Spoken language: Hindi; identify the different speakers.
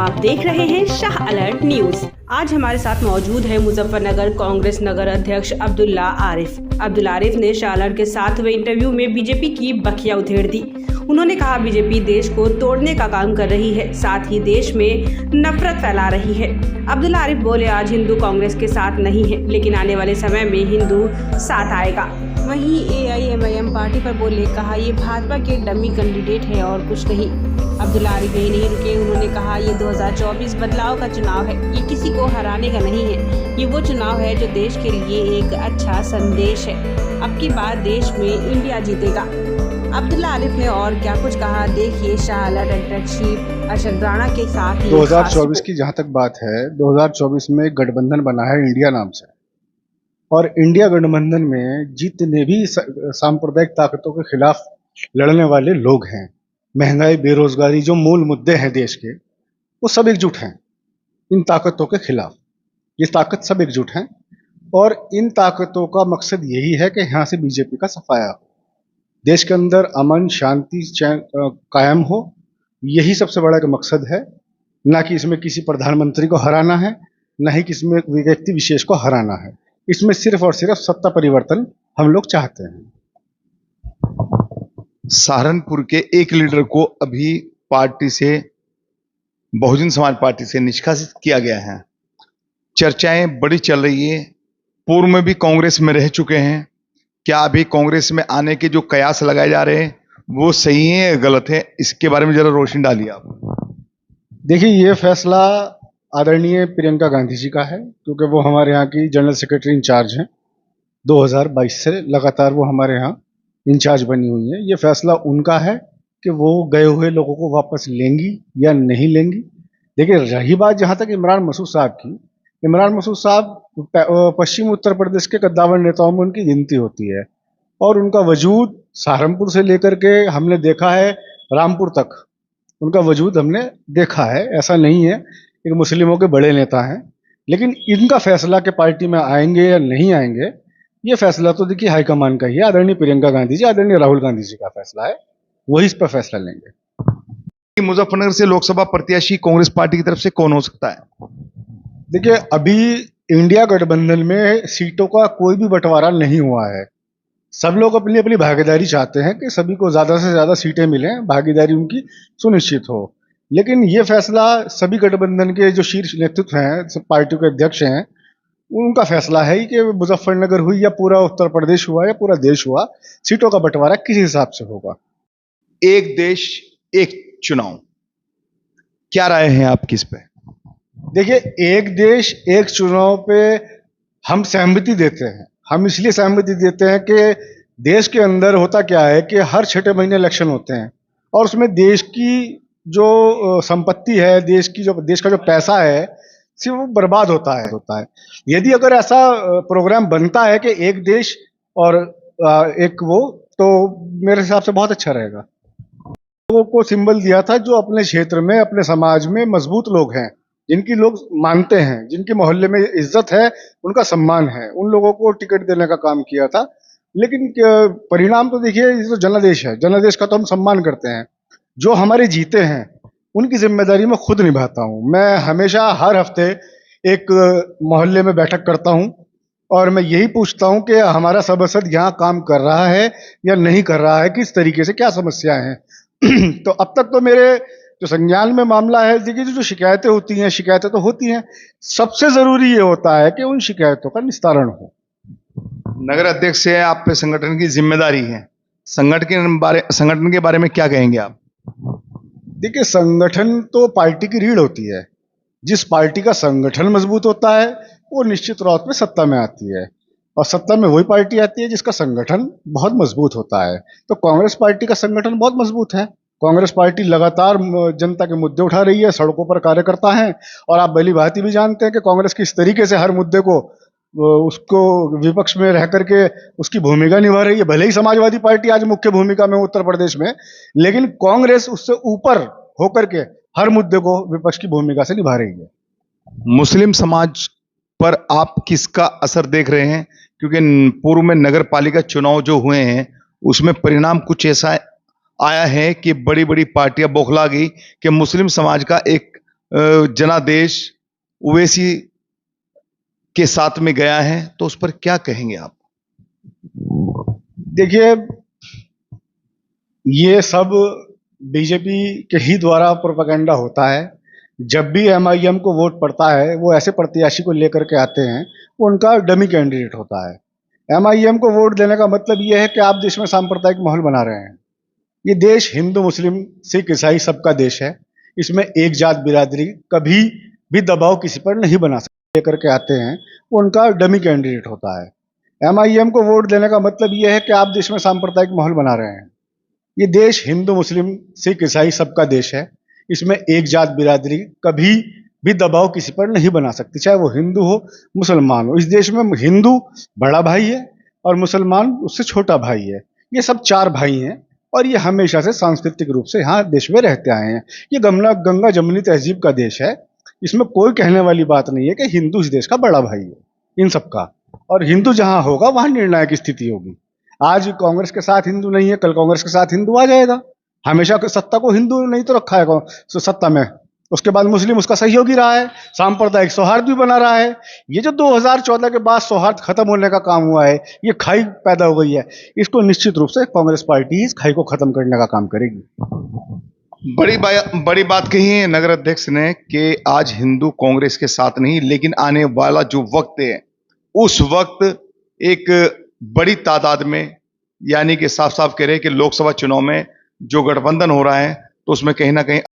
Speaker 1: आप देख रहे हैं शाह अलर्ट न्यूज। आज हमारे साथ मौजूद है मुजफ्फरनगर कांग्रेस नगर अध्यक्ष अब्दुल्ला आरिफ। अब्दुल आरिफ ने शाह अलर्ट के साथ हुए इंटरव्यू में बीजेपी की बखिया उधेड़ दी। उन्होंने कहा बीजेपी देश को तोड़ने का काम कर रही है, साथ ही देश में नफरत फैला रही है। अब्दुल्ला आरिफ बोले, आज हिंदू कांग्रेस के साथ नहीं है, लेकिन आने वाले समय में हिंदू साथ आएगा। वहीं AIMIM पार्टी पर बोले, कहा ये भाजपा के डमी कैंडिडेट है और कुछ नहीं। अब्दुल्ला आरिफ यही नहीं रुके, उन्होंने कहा ये 2024 बदलाव का चुनाव है, ये किसी को हराने का नहीं है, ये वो चुनाव है जो देश के लिए एक अच्छा संदेश है। अब की बार देश में इंडिया जीतेगा। अब्दुल्ला आरिफ ने और क्या कुछ कहा, देखिए शाह अलर्ट एडिटर अरशद राणा के साथ।
Speaker 2: 2024 की जहाँ तक बात है, 2024 में गठबंधन बना है इंडिया नाम से, और इंडिया गठबंधन में जितने भी सांप्रदायिक ताकतों के खिलाफ लड़ने वाले लोग हैं, महंगाई, बेरोजगारी, जो मूल मुद्दे हैं देश के, वो सब एकजुट हैं इन ताकतों के खिलाफ। ये ताकत सब एकजुट हैं और इन ताकतों का मकसद यही है कि यहाँ से बीजेपी का सफाया हो, देश के अंदर अमन शांति कायम हो। यही सबसे बड़ा का मकसद है, ना कि इसमें किसी प्रधानमंत्री को हराना है, ना ही किसी में व्यक्ति विशेष को हराना है। इसमें सिर्फ और सिर्फ सत्ता परिवर्तन हम लोग चाहते हैं।
Speaker 3: सहारनपुर के एक लीडर को अभी पार्टी से, बहुजन समाज पार्टी से निष्कासित किया गया है। चर्चाएं बड़ी चल रही है, पूर्व में भी कांग्रेस में रह चुके हैं। क्या अभी कांग्रेस में आने के जो कयास लगाए जा रहे हैं वो सही है या गलत है, इसके बारे में जरा रोशनी डालिए आप।
Speaker 2: देखिए, ये फैसला आदरणीय प्रियंका गांधी जी का है, क्योंकि वो हमारे यहाँ की जनरल सेक्रेटरी इंचार्ज हैं। 2022 से लगातार वो हमारे यहाँ इंचार्ज बनी हुई है। ये फैसला उनका है कि वो गए हुए लोगों को वापस लेंगी या नहीं लेंगी। देखिए, रही बात जहाँ तक इमरान मसूद साहब की, इमरान मसूद साहब पश्चिम उत्तर प्रदेश के कद्दावर नेताओं में उनकी गिनती होती है, और उनका वजूद सहारनपुर से लेकर के हमने देखा है रामपुर तक, उनका वजूद हमने देखा है। ऐसा नहीं है कि मुस्लिमों के बड़े नेता हैं, लेकिन इनका फैसला कि पार्टी में आएंगे या नहीं आएंगे, ये फैसला तो देखिए हाईकमान का ही है। आदरणीय प्रियंका गांधी जी, आदरणीय राहुल गांधी जी का फैसला है, वही इस पर फैसला लेंगे।
Speaker 3: मुजफ्फरनगर से लोकसभा प्रत्याशी कांग्रेस पार्टी की तरफ से कौन हो सकता है?
Speaker 2: देखिए, अभी इंडिया गठबंधन में सीटों का कोई भी बंटवारा नहीं हुआ है। सब लोग अपनी अपनी भागीदारी चाहते हैं कि सभी को ज्यादा से ज्यादा सीटें मिलें, भागीदारी उनकी सुनिश्चित हो। लेकिन ये फैसला सभी गठबंधन के जो शीर्ष नेतृत्व हैं, सब पार्टियों के अध्यक्ष हैं, उनका फैसला है कि मुजफ्फरनगर हुई या पूरा उत्तर प्रदेश हुआ या पूरा देश हुआ, सीटों का बंटवारा किस हिसाब से होगा।
Speaker 3: एक देश एक चुनाव, क्या राय है आपकी इस पे?
Speaker 2: देखिए, एक देश एक चुनाव पे हम सहमति देते हैं। हम इसलिए सहमति देते हैं कि देश के अंदर होता क्या है कि हर 6 महीने इलेक्शन होते हैं, और उसमें देश की जो संपत्ति है, देश का जो पैसा है, सिर्फ वो बर्बाद होता है। यदि अगर ऐसा प्रोग्राम बनता है कि एक देश और एक वो, तो मेरे हिसाब से बहुत अच्छा रहेगा। लोगों को सिंबल दिया था जो अपने क्षेत्र में, अपने समाज में मजबूत लोग हैं, जिनकी लोग मानते हैं, जिनके मोहल्ले में इज्जत है, उनका सम्मान है, उन लोगों को टिकट देने का काम किया था। लेकिन परिणाम तो देखिए, ये तो जनादेश है, जनादेश का तो हम सम्मान करते हैं। जो हमारे जीते हैं उनकी जिम्मेदारी मैं खुद निभाता हूँ। मैं हमेशा हर हफ्ते एक मोहल्ले में बैठक करता हूँ, और मैं यही पूछता हूँ कि हमारा सभासद यहाँ काम कर रहा है या नहीं कर रहा है, किस तरीके से, क्या समस्याएं हैं। तो अब तक तो मेरे जो संज्ञान में मामला है, देखिए जो शिकायतें होती हैं, शिकायतें तो होती हैं, सबसे जरूरी ये होता है कि उन शिकायतों का निस्तारण हो।
Speaker 3: नगर अध्यक्ष से आप पे संगठन की जिम्मेदारी है, संगठन के बारे में क्या कहेंगे आप?
Speaker 2: देखिए, संगठन तो पार्टी की रीढ़ होती है। जिस पार्टी का संगठन मजबूत होता है वो निश्चित तौर पे सत्ता में आती है, और सत्ता में वही पार्टी आती है जिसका संगठन बहुत मजबूत होता है। तो कांग्रेस पार्टी का संगठन बहुत मजबूत है। कांग्रेस पार्टी लगातार जनता के मुद्दे उठा रही है, सड़कों पर कार्यकर्ता हैं, और आप भली भांति भी जानते हैं कि कांग्रेस किस तरीके से हर मुद्दे को उसको विपक्ष में रह करके उसकी भूमिका निभा रही है। भले ही समाजवादी पार्टी आज मुख्य भूमिका में उत्तर प्रदेश में, लेकिन कांग्रेस उससे ऊपर होकर के हर मुद्दे को विपक्ष की भूमिका से निभा रही है।
Speaker 3: मुस्लिम समाज पर आप किसका असर देख रहे हैं? क्योंकि पूर्व में नगर पालिका चुनाव जो हुए हैं उसमें परिणाम कुछ ऐसा आया है कि बड़ी बड़ी पार्टियां बौखला गई कि मुस्लिम समाज का एक जनादेश ओवैसी के साथ में गया है, तो उस पर क्या कहेंगे आप?
Speaker 2: देखिए, ये सब बीजेपी के ही द्वारा प्रोपेगेंडा होता है। जब भी एमआईएम को वोट पड़ता है, वो ऐसे प्रत्याशी को लेकर के आते हैं, वो उनका डमी कैंडिडेट होता है। एमआईएम को वोट देने का मतलब ये है कि आप देश में सांप्रदायिक माहौल बना रहे हैं। ये देश हिंदू, मुस्लिम, सिख, ईसाई सबका देश है। इसमें एक जात बिरादरी कभी भी दबाव किसी पर नहीं बना सकते। लेकर के आते हैं, वो उनका डमी कैंडिडेट होता है। एमआईएम को वोट देने का मतलब ये है कि आप देश में सांप्रदायिक माहौल बना रहे हैं। ये देश हिंदू, मुस्लिम, सिख, ईसाई सबका देश है। इसमें एक जात बिरादरी कभी भी दबाव किसी पर नहीं बना सकती, चाहे वो हिंदू हो, मुसलमान हो। इस देश में हिंदू बड़ा भाई है और मुसलमान उससे छोटा भाई है। ये सब चार भाई हैं और ये हमेशा से सांस्कृतिक रूप से यहाँ देश में रहते आए हैं। ये गंगा जमुनी तहजीब का देश है। इसमें कोई कहने वाली बात नहीं है कि हिंदू इस देश का बड़ा भाई है, इन सबका। और हिंदू जहां होगा वहां निर्णायक स्थिति होगी। आज कांग्रेस के साथ हिंदू नहीं है, कल कांग्रेस के साथ हिंदू आ जाएगा। हमेशा सत्ता को हिंदू नहीं तो रखा है सत्ता में। उसके बाद मुस्लिम उसका सहयोगी रहा है, सांप्रदायिक सौहार्द भी बना रहा है। ये जो 2014 के बाद सौहार्द खत्म होने का काम हुआ है, ये खाई पैदा हो गई है। इसको निश्चित रूप से कांग्रेस पार्टी इस खाई को खत्म करने का काम करेगी।
Speaker 3: बड़ी बात कही है नगर अध्यक्ष ने कि आज हिंदू कांग्रेस के साथ नहीं, लेकिन आने वाला जो वक्त है उस वक्त एक बड़ी तादाद में, यानी कि साफ साफ कह रहे हैं कि लोकसभा चुनाव में जो गठबंधन हो रहा है तो उसमें कहीं ना कहीं